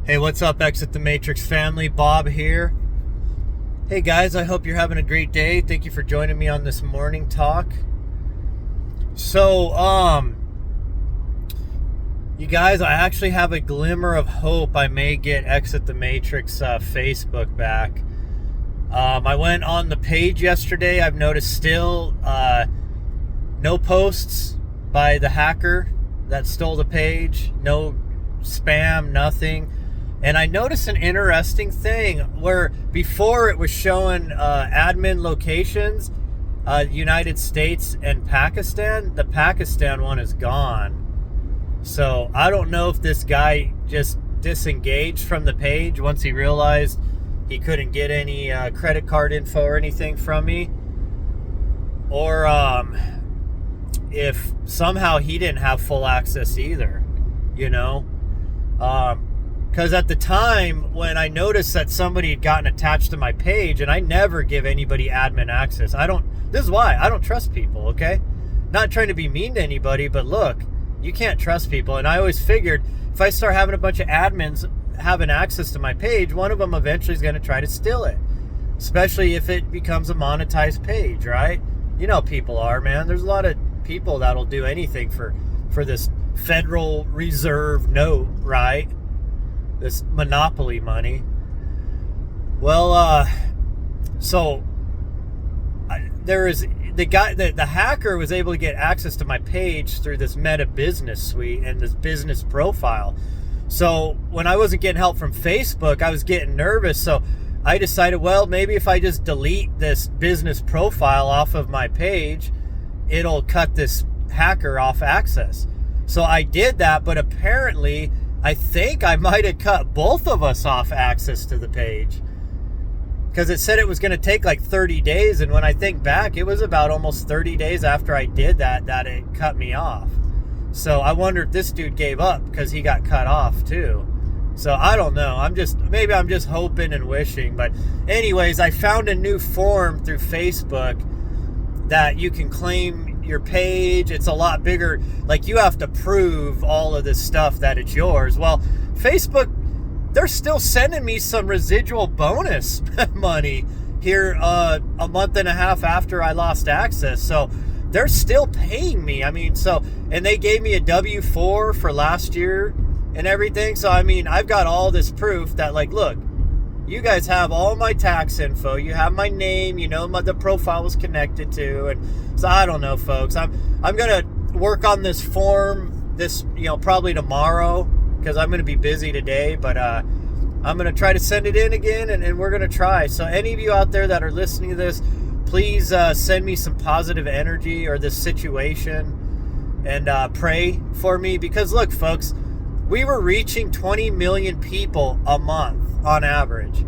Hey, what's up, Exit the Matrix family? Bob here. Hey guys, I hope you're having a great day. Thank you for joining me on this morning talk. So, you guys, I actually have a glimmer of hope I may get Exit the Matrix Facebook back. I went on the page yesterday. I've noticed still no posts by the hacker that stole the page, no spam, nothing. And I noticed an interesting thing where before it was showing admin locations, United States and Pakistan. The Pakistan one is gone. So I don't know if this guy just disengaged from the page once he realized he couldn't get any credit card info or anything from me. Or if somehow he didn't have full access either, you know. Because at the time when I noticed that somebody had gotten attached to my page, and I never give anybody admin access. This is why I don't trust people, okay? Not trying to be mean to anybody, but look, you can't trust people. And I always figured if I start having a bunch of admins having access to my page, one of them eventually is going to try to steal it. Especially if it becomes a monetized page, right? You know how people are, man. There's a lot of people that'll do anything for this Federal Reserve note, right? This monopoly money. Well, so there is the guy, the hacker was able to get access to my page through this Meta Business Suite and this business profile. So when I wasn't getting help from Facebook, I was getting nervous. So I decided, well, maybe if I just delete this business profile off of my page, it'll cut this hacker off access. So I did that, but apparently I think I might have cut both of us off access to the page, because it said it was going to take like 30 days. And when I think back, it was about almost 30 days after I did that it cut me off. So I wonder if this dude gave up because he got cut off too. So I don't know. Maybe I'm just hoping and wishing. But anyways, I found a new form through Facebook that you can claim your page. It's a lot bigger. Like, you have to prove all of this stuff that it's yours. Well, Facebook, they're still sending me some residual bonus money here a month and a half after I lost access. So they're still paying me. I mean, and they gave me a W-4 for last year and everything. So, I mean, I've got all this proof that, like, look, you guys have all my tax info. You have my name. You know the profile was connected to. And so I don't know, folks. I'm gonna work on this form probably tomorrow, because I'm gonna be busy today. But I'm gonna try to send it in again, and we're gonna try. So any of you out there that are listening to this, please send me some positive energy or this situation, and pray for me, because look, folks, we were reaching 20 million people a month on average.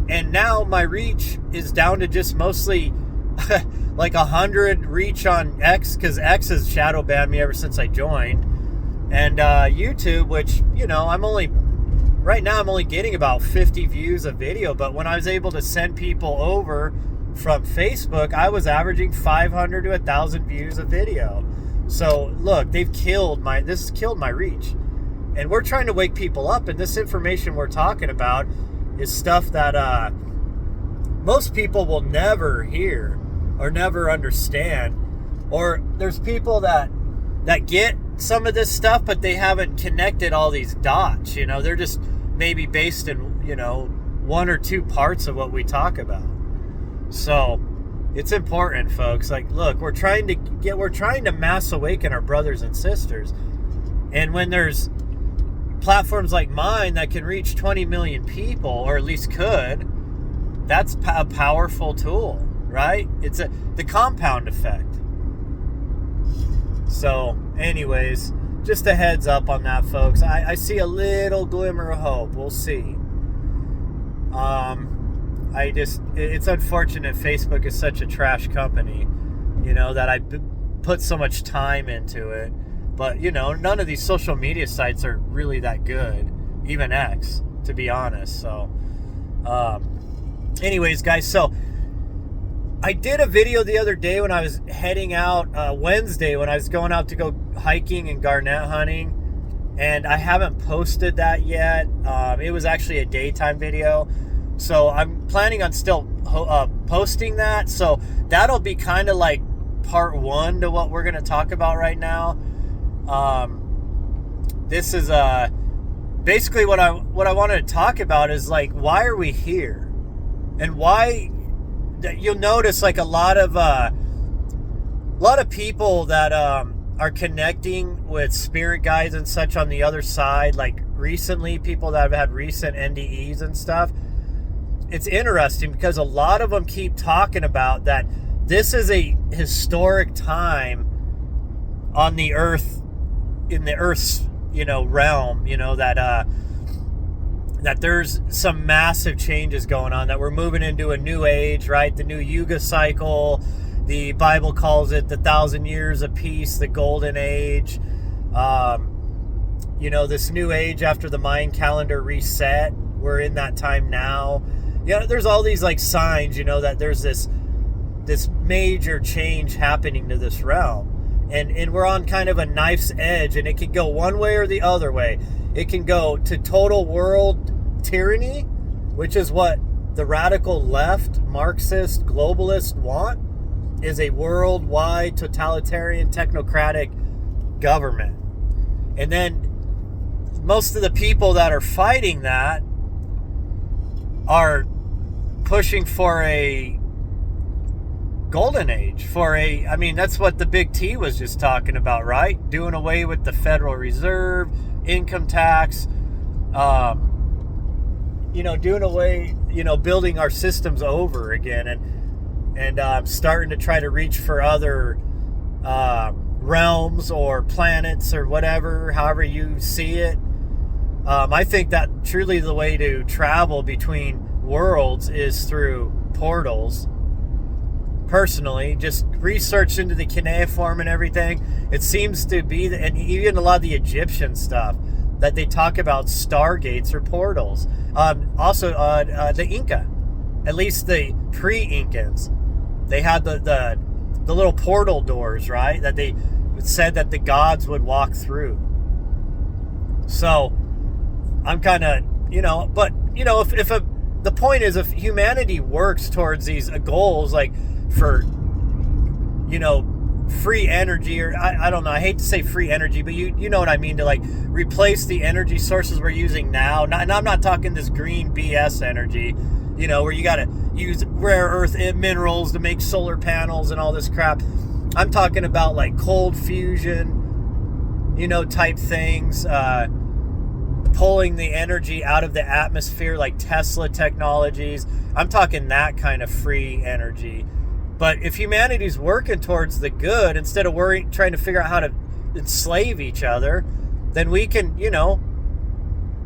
And now my reach is down to just mostly like 100 reach on X, because X has shadow banned me ever since I joined. And YouTube, which, right now I'm only getting about 50 views a video. But when I was able to send people over from Facebook, I was averaging 500 to 1,000 views a video. So look, this has killed my reach. And we're trying to wake people up, and this information we're talking about is stuff that most people will never hear or never understand. Or there's people that get some of this stuff, but they haven't connected all these dots. They're just maybe based in, one or two parts of what we talk about. So it's important, folks. Like, look, we're trying to mass awaken our brothers and sisters. And when there's platforms like mine that can reach 20 million people, or at least could, that's a powerful tool, right? It's the compound effect. So anyways, just a heads up on that, folks. I see a little glimmer of hope. We'll see. It's unfortunate Facebook is such a trash company, that I put so much time into it. But, none of these social media sites are really that good. Even X, to be honest. So, anyways, guys, so I did a video the other day when I was heading out, Wednesday, when I was going out to go hiking and garnet hunting. and I haven't posted that yet. It was actually a daytime video, so I'm planning on still posting that. So that'll be kind of like part one to what we're going to talk about right now. This is basically what I wanted to talk about is like, why are we here, and why you'll notice like a lot of people that are connecting with spirit guides and such on the other side, like recently, people that have had recent NDEs and stuff. It's interesting because a lot of them keep talking about that this is a historic time on the earth, in the earth's, realm, that there's some massive changes going on, that we're moving into a new age, right? The new Yuga cycle. The Bible calls it the 1,000 years of peace, the golden age. This new age after the Mayan calendar reset. We're in that time now. There's all these like signs, that there's this major change happening to this realm. And we're on kind of a knife's edge, and it can go one way or the other way. It can go to total world tyranny, which is what the radical left, Marxist, globalist want, is a worldwide totalitarian technocratic government. And then most of the people that are fighting that are pushing for a golden age, that's what the big T was just talking about, right? Doing away with the Federal Reserve, income tax, doing away, building our systems over again, and starting to try to reach for other realms or planets or whatever, however you see it. I think that truly the way to travel between worlds is through portals. Personally, just research into the cuneiform and everything, it seems to be, and even a lot of the Egyptian stuff, that they talk about stargates or portals. Also, the Inca, at least the pre-Incans, they had the little portal doors, right? That they said that the gods would walk through. So I'm kind of, but the point is, if humanity works towards these goals, like for, free energy, or I don't know, I hate to say free energy, but you know what I mean, to like replace the energy sources we're using now. And I'm not talking this green BS energy, where you got to use rare earth minerals to make solar panels and all this crap. I'm talking about like cold fusion, type things, pulling the energy out of the atmosphere, like Tesla technologies. I'm talking that kind of free energy. But if humanity's working towards the good, instead of trying to figure out how to enslave each other, then we can,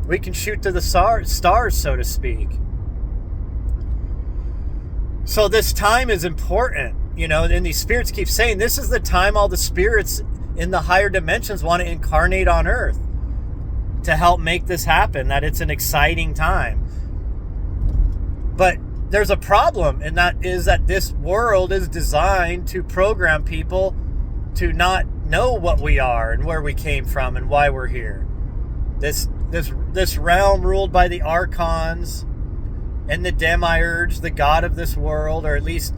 we can shoot to the stars, so to speak. So this time is important, and these spirits keep saying this is the time all the spirits in the higher dimensions want to incarnate on Earth to help make this happen, that it's an exciting time. But there's a problem, and that is that this world is designed to program people to not know what we are and where we came from and why we're here. This realm ruled by the archons and the demiurge, the god of this world, or at least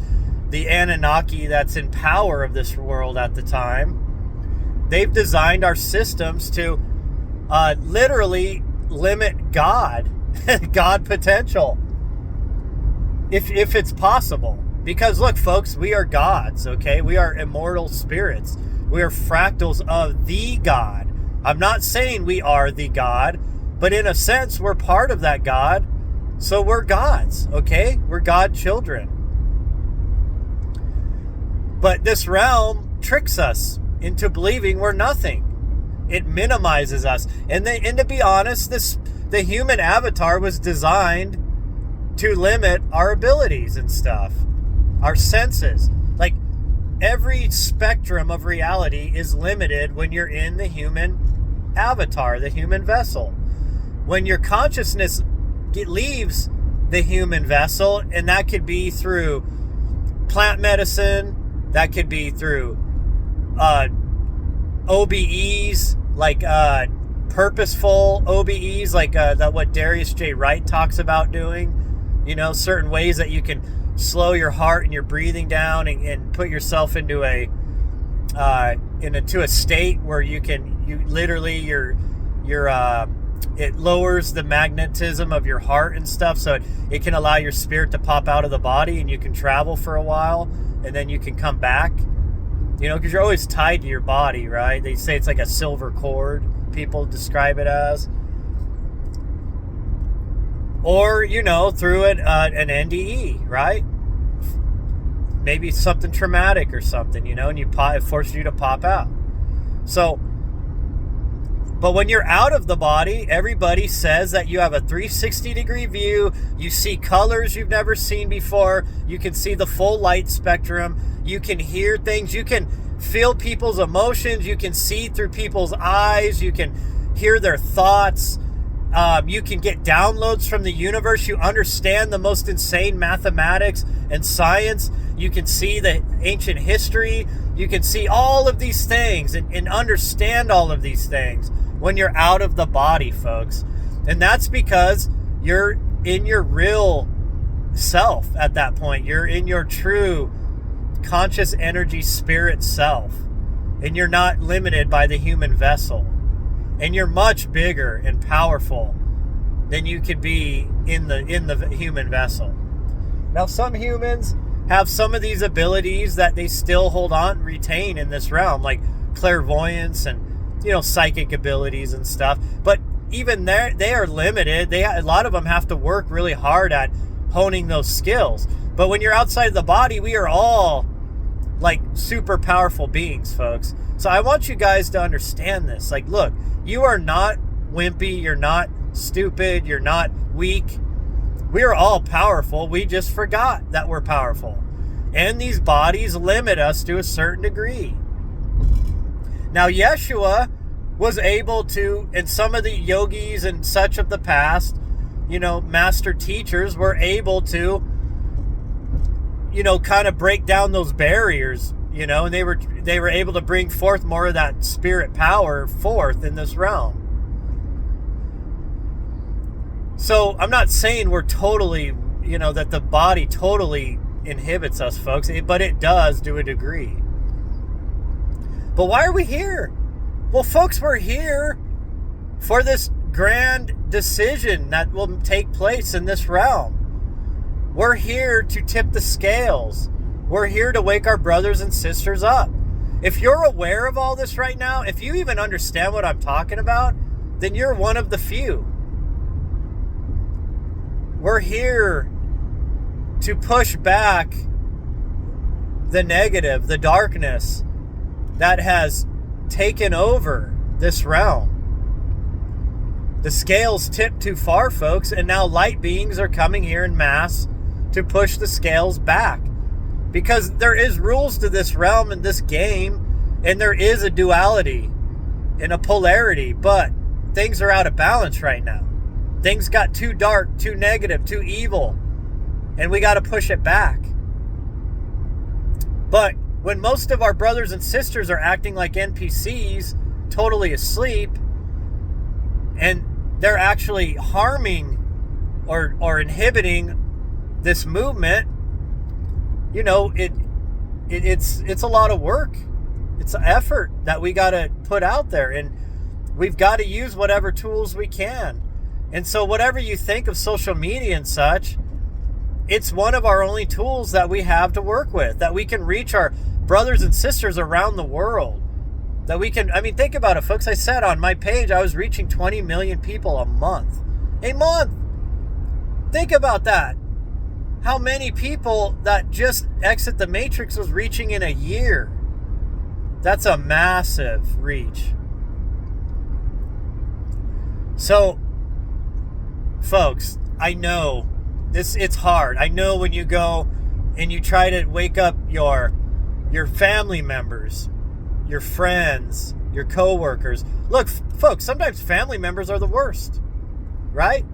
the Anunnaki that's in power of this world at the time. They've designed our systems to literally limit God potential, if it's possible. Because look, folks, we are gods, okay? We are immortal spirits. We are fractals of the God. I'm not saying we are the God, but in a sense, we're part of that God. So we're gods, okay? We're God children. But this realm tricks us into believing we're nothing. It minimizes us. And to be honest, the human avatar was designed to limit our abilities and stuff, our senses. Like, every spectrum of reality is limited when you're in the human avatar, the human vessel. When your consciousness leaves the human vessel, and that could be through plant medicine, that could be through OBEs, like purposeful OBEs, like that what Darius J. Wright talks about doing. Certain ways that you can slow your heart and your breathing down and put yourself into a state where it lowers the magnetism of your heart and stuff, so it can allow your spirit to pop out of the body and you can travel for a while and then you can come back. Because you're always tied to your body, right? They say it's like a silver cord, people describe it as. Or, through an NDE, right? Maybe something traumatic or something, and it forces you to pop out. So, but when you're out of the body, everybody says that you have a 360-degree view. You see colors you've never seen before. You can see the full light spectrum. You can hear things. You can feel people's emotions. You can see through people's eyes. You can hear their thoughts. You can get downloads from the universe. You understand the most insane mathematics and science. You can see the ancient history. You can see all of these things and understand all of these things when you're out of the body, folks. And that's because you're in your real self at that point. You're in your true conscious energy spirit self. And you're not limited by the human vessel. And you're much bigger and powerful than you could be in the human vessel. Now, some humans have some of these abilities that they still hold on and retain in this realm, like clairvoyance and psychic abilities and stuff. But even there, they are limited. A lot of them have to work really hard at honing those skills. But when you're outside of the body, we are all like super powerful beings, folks. So I want you guys to understand this. Like, look, you are not wimpy. You're not stupid. You're not weak. We are all powerful. We just forgot that we're powerful. And these bodies limit us to a certain degree. Now, Yeshua was able to, and some of the yogis and such of the past, master teachers were able to, kind of break down those barriers, and they were able to bring forth more of that spirit power forth in this realm. So I'm not saying we're totally, that the body totally inhibits us, folks, but it does to a degree. But why are we here? Well, folks, we're here for this grand decision that will take place in this realm. We're here to tip the scales. We're here to wake our brothers and sisters up. If you're aware of all this right now, if you even understand what I'm talking about, then you're one of the few. We're here to push back the negative, the darkness that has taken over this realm. The scales tipped too far, folks, and now light beings are coming here in mass to push the scales back. Because there is rules to this realm and this game, and there is a duality and a polarity, but things are out of balance right now. Things got too dark, too negative, too evil, and we got to push it back. But when most of our brothers and sisters are acting like NPCs, totally asleep, and they're actually harming or inhibiting this movement, it's a lot of work. It's an effort that we got to put out there, and we've got to use whatever tools we can. And so whatever you think of social media and such, it's one of our only tools that we have to work with, that we can reach our brothers and sisters around the world. That we can, think about it, folks. I said on my page, I was reaching 20 million people a month. A month! Think about that. How many people that just exit the matrix was reaching in a year? That's a massive reach. So, folks, I know it's hard. I know when you go and you try to wake up your family members, your friends, your coworkers. Look, folks, sometimes family members are the worst, right?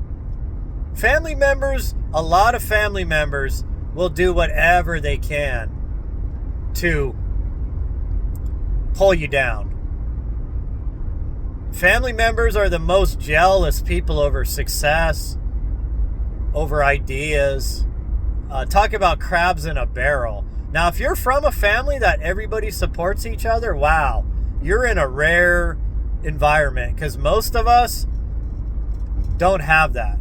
Family members, a lot of family members will do whatever they can to pull you down. Family members are the most jealous people over success, over ideas. Talk about crabs in a barrel. Now, if you're from a family that everybody supports each other, wow, you're in a rare environment, because most of us don't have that.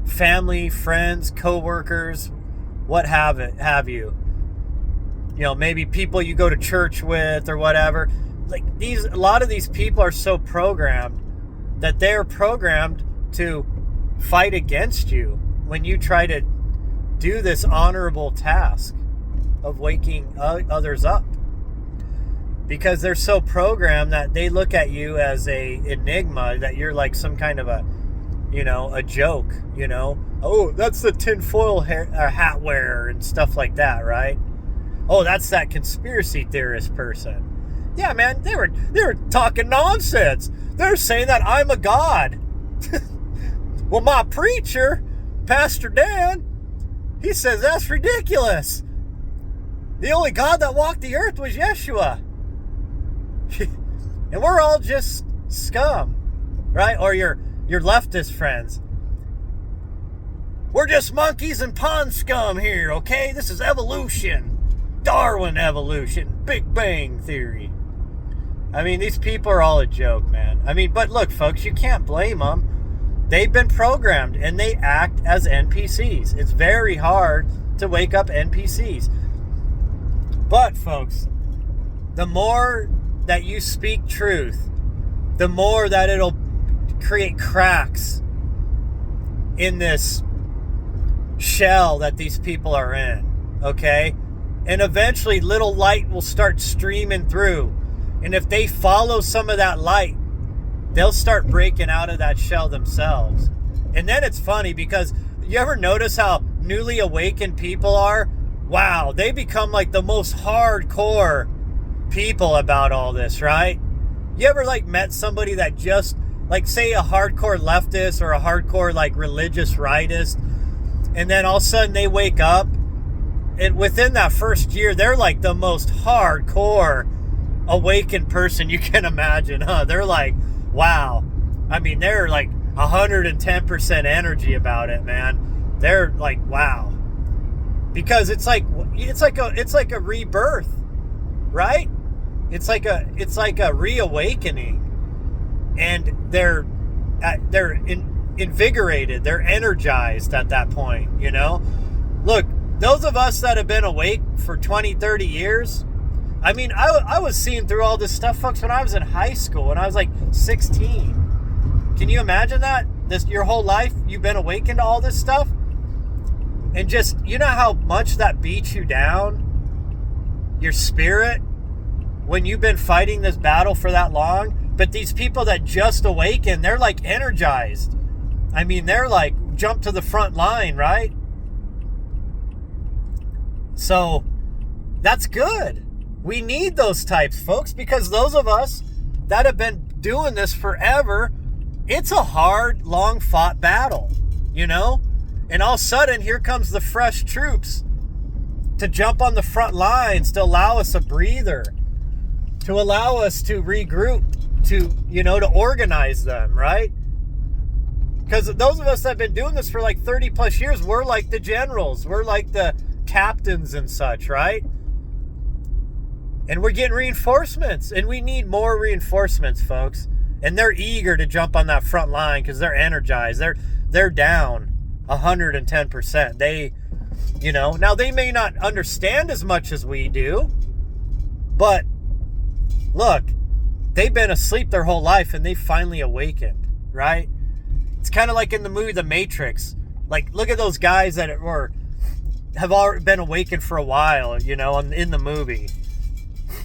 Family, friends, co-workers, what have you. You know, maybe people you go to church with or whatever. Like a lot of these people are so programmed that they're programmed to fight against you when you try to do this honorable task of waking others up, because they're so programmed that they look at you as a enigma, that you're like some kind of a joke, oh, that's the tinfoil hat wearer and stuff like that, right? Oh, that's that conspiracy theorist person. Yeah, man, they were talking nonsense. They're saying that I'm a god. Well, my preacher, Pastor Dan, he says that's ridiculous. The only God that walked the earth was Yeshua. And we're all just scum, right? Or your leftist friends. We're just monkeys and pond scum here, okay? This is evolution. Darwin evolution. Big Bang Theory. I mean, these people are all a joke, man. I mean, but look, folks, you can't blame them. They've been programmed and they act as NPCs. It's very hard to wake up NPCs. But, folks, the more that you speak truth, the more that it'll create cracks in this shell that these people are in, okay? And eventually little light will start streaming through. And if they follow some of that light, they'll start breaking out of that shell themselves. And then it's funny, because you ever notice how newly awakened people are? Wow, they become like the most hardcore people about all this, right? You ever like met somebody that just, like, say a hardcore leftist or a hardcore like religious rightist, and then all of a sudden they wake up, and within that first year they're like the most hardcore awakened person you can imagine, huh? They're like, wow. I mean, they're like 110% energy about it, man. They're like, wow. Because it's like a rebirth, right? It's like a reawakening, and they're invigorated, they're energized at that point, Look, those of us that have been awake for 20, 30 years, I mean, I was seeing through all this stuff, folks, when I was in high school, when I was like 16. Can you imagine that? Your whole life, you've been awakened to all this stuff? And just, you know how much that beats you down? Your spirit? When you've been fighting this battle for that long? But these people that just awaken, they're like energized. I mean, they're like jump to the front line, right? So, that's good. We need those types, folks, because those of us that have been doing this forever, it's a hard, long-fought battle, And all of a sudden, here comes the fresh troops to jump on the front lines, to allow us a breather, to allow us to regroup, to organize them, right? Because those of us that have been doing this for like 30 plus years, we're like the generals. We're like the captains and such, right? And we're getting reinforcements, and we need more reinforcements, folks. And they're eager to jump on that front line because they're energized. They're down 110%. They, now they may not understand as much as we do, but look, they've been asleep their whole life and they finally awakened, right? It's kind of like in the movie The Matrix. Like, look at those guys that have already been awakened for a while, in the movie.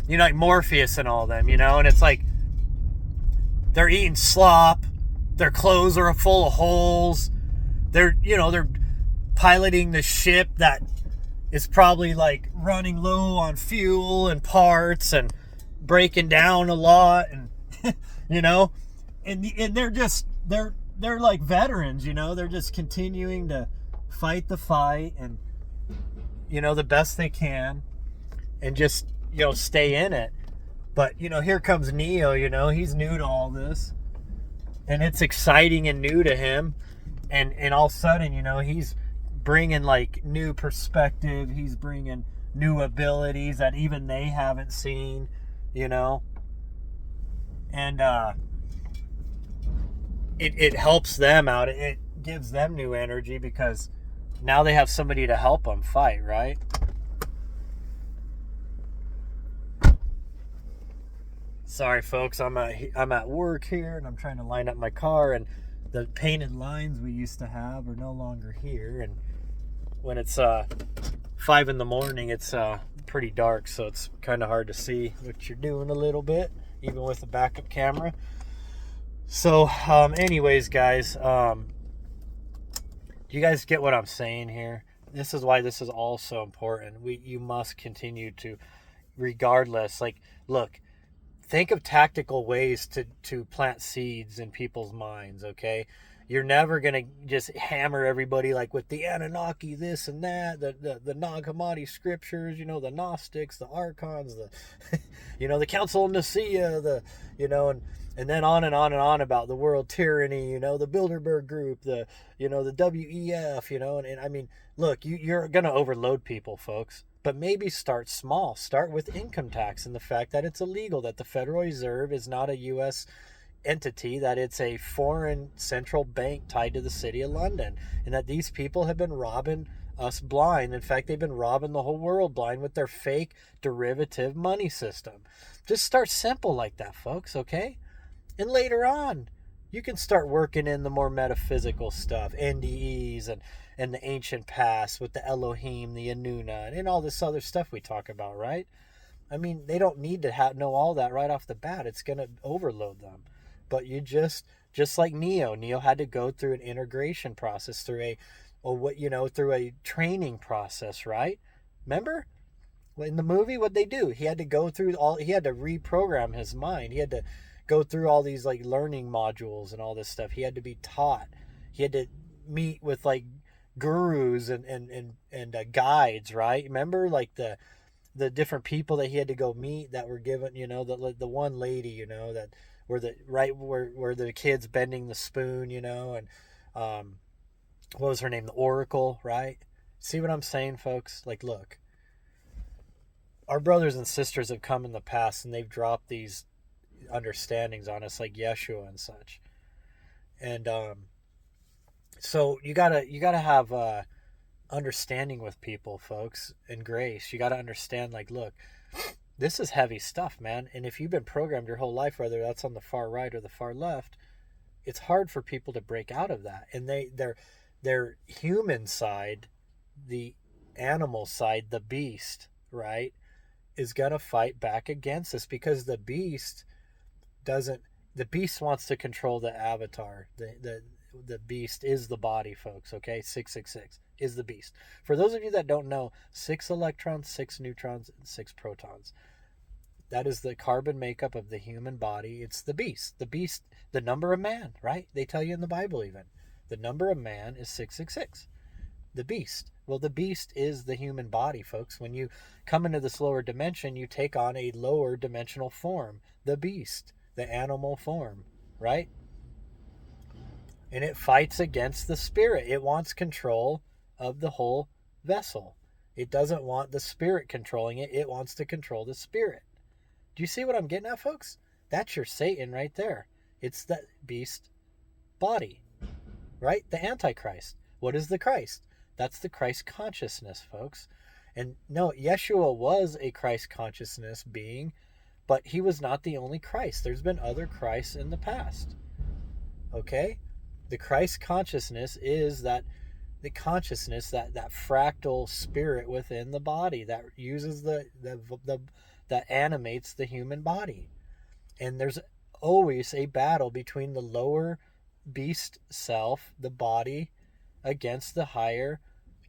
Like Morpheus and all them, and it's like they're eating slop, their clothes are full of holes, they're piloting the ship that is probably like running low on fuel and parts and breaking down a lot, and and they're like veterans, they're just continuing to fight the fight and the best they can, and just stay in it. But here comes Neo, he's new to all this, and it's exciting and new to him, and all of a sudden, you know, he's bringing like new perspective, he's bringing new abilities that even they haven't seen, you know, and it helps them out. It gives them new energy because now they have somebody to help them fight, right? Sorry, folks. I'm at work here, and I'm trying to line up my car, and the painted lines we used to have are no longer here. And when it's 5 in the morning, it's pretty dark, so it's kind of hard to see what you're doing a little bit, even with a backup camera. So, anyways, guys, do you guys get what I'm saying here? This is why this is all so important. You must continue to, regardless. Like, look. Think of tactical ways to plant seeds in people's minds, okay? You're never going to just hammer everybody like with the Anunnaki, this and that, the Nag Hammadi scriptures, you know, the Gnostics, the Archons, the, you know, the Council of Nicaea, you know, and then on and on and on about the world tyranny, you know, the Bilderberg group, the WEF, you know, and I mean, look, you're going to overload people, folks. But maybe start small. Start with income tax and the fact that it's illegal, that the Federal Reserve is not a U.S. entity, that it's a foreign central bank tied to the city of London, and that these people have been robbing us blind. In fact, they've been robbing the whole world blind with their fake derivative money system. Just start simple like that, folks, okay? And later on, you can start working in the more metaphysical stuff, NDEs and the ancient past with the Elohim, the Anuna, and all this other stuff we talk about, right? I mean, they don't need to know all that right off the bat. It's going to overload them. But you just like Neo. Neo had to go through an integration process, through a training process, right? Remember? In the movie, what'd they do? He had to reprogram his mind. He had to go through all these like learning modules and all this stuff. He had to be taught. He had to meet with like gurus and guides, right? Remember, like the different people that he had to go meet that were given, you know, the one lady, you know, that were where the kids bending the spoon, you know, and what was her name? The Oracle, right? See what I'm saying, folks? Like, look, our brothers and sisters have come in the past and they've dropped these understandings on us, like Yeshua and such, and so you gotta have understanding with people, folks, and grace. You gotta understand, like, look, this is heavy stuff, man, and if you've been programmed your whole life, whether that's on the far right or the far left, it's hard for people to break out of that. And their human side, the animal side, the beast, right, is gonna fight back against this, because the beast wants to control the avatar. The beast is the body, folks, okay? 666 is the beast. For those of you that don't know, 6 electrons, 6 neutrons, and 6 protons. That is the carbon makeup of the human body. It's the beast. The beast, the number of man, right? They tell you in the Bible even. The number of man is 666. The beast. Well, the beast is the human body, folks. When you come into this lower dimension, you take on a lower dimensional form. The beast. The animal form, right? And it fights against the spirit. It wants control of the whole vessel. It doesn't want the spirit controlling it. It wants to control the spirit. Do you see what I'm getting at, folks? That's your Satan right there. It's that beast body, right? The Antichrist. What is the Christ? That's the Christ consciousness, folks. And no, Yeshua was a Christ consciousness being, but he was not the only Christ. There's been other Christs in the past. Okay? The Christ consciousness is the consciousness, that fractal spirit within the body that uses that animates the human body. And there's always a battle between the lower beast self, the body, against the higher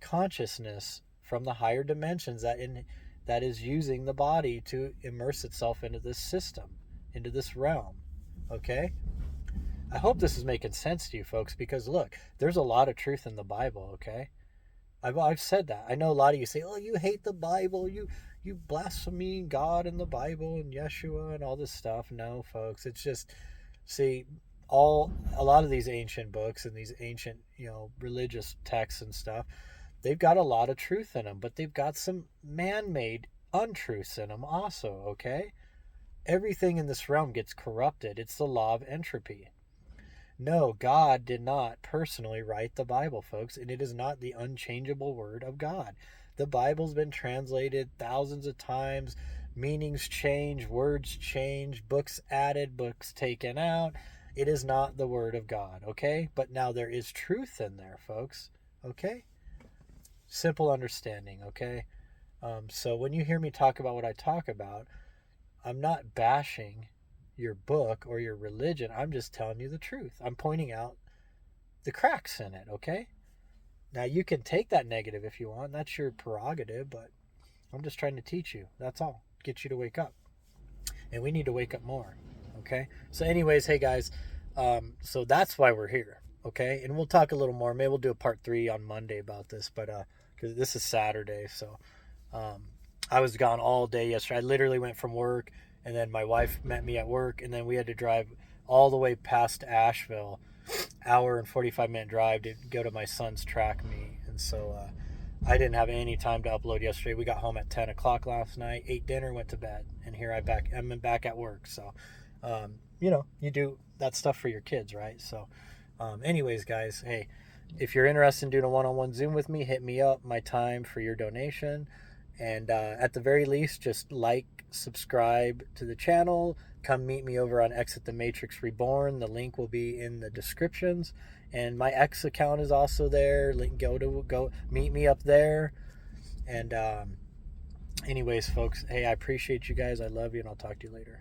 consciousness from the higher dimensions that is using the body to immerse itself into this system, into this realm. Okay? I hope this is making sense to you, folks, because look, there's a lot of truth in the Bible, okay? I've said that. I know a lot of you say, oh, you hate the Bible, you blaspheme God and the Bible and Yeshua and all this stuff. No, folks, it's just, see, a lot of these ancient books and these ancient, religious texts and stuff, they've got a lot of truth in them, but they've got some man-made untruths in them also, okay? Everything in this realm gets corrupted. It's the law of entropy. No, God did not personally write the Bible, folks, and it is not the unchangeable word of God. The Bible's been translated thousands of times. Meanings change, words change, books added, books taken out. It is not the word of God, okay? But now there is truth in there, folks, okay? Simple understanding, okay? So when you hear me talk about what I talk about, I'm not bashing your book or your religion. I'm just telling you the truth. I'm pointing out the cracks in it, okay? Now, you can take that negative if you want. That's your prerogative, but I'm just trying to teach you. That's all. Get you to wake up. And we need to wake up more, okay? So anyways, hey guys, so that's why we're here, okay? And we'll talk a little more. Maybe we'll do a part 3 on Monday about this, but because this is Saturday, so I was gone all day yesterday. I literally went from work, and then my wife met me at work, and then we had to drive all the way past Asheville, hour and 45-minute drive to go to my son's track meet. And so I didn't have any time to upload yesterday. We got home at 10 o'clock last night, ate dinner, went to bed, and here I'm back at work. So, you do that stuff for your kids, right? So, anyways, guys, hey, if you're interested in doing a one-on-one Zoom with me, hit me up. My time for your donation. And at the very least, just like, subscribe to the channel. Come meet me over on Exit the Matrix Reborn. The link will be in the descriptions. And my X account is also there. Go meet me up there. And anyways, folks, hey, I appreciate you guys. I love you, and I'll talk to you later.